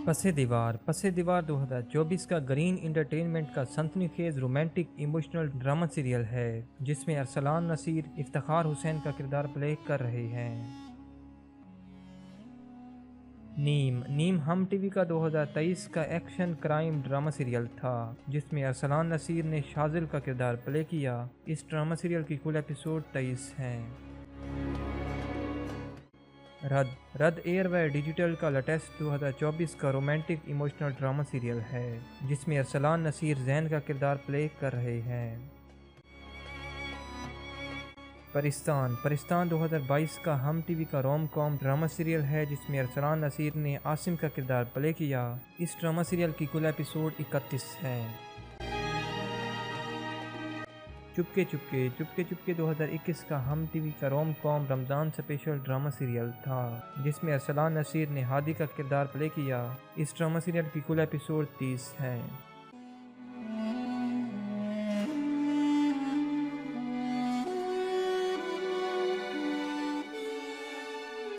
पसे दीवार 2024 का ग्रीन इंटरटेनमेंट का सनसनीखेज रोमांटिक इमोशनल ड्रामा सीरियल है जिसमें अरसलान नसीर इफ्तिखार हुसैन का किरदार प्ले कर रहे हैं। नीम हम टीवी का 2023 का एक्शन क्राइम ड्रामा सीरियल था जिसमें अरसलान नसीर ने शाजिल का किरदार प्ले किया। इस ड्रामा सीरियल की कुल एपिसोड 23 हैं। रद एयरवेयर डिजिटल का लेटेस्ट 2024 का रोमांटिक इमोशनल ड्रामा सीरियल है जिसमें अरसलान नसीर जैन का किरदार प्ले कर रहे हैं। परिस्तान 2022 का हम टीवी का रोम कॉम ड्रामा सीरियल है जिसमें अरसलान नसीर ने आसिम का किरदार प्ले किया। इस ड्रामा सीरियल की कुल एपिसोड 31 हैं। चुपके चुपके 2021 का हम टीवी का rom com Ramzan special drama serial था जिसमें अरसलान नसीर ने हादी का किरदार प्ले किया। इस ड्रामा सीरियल की कुल एपिसोड 30 हैं।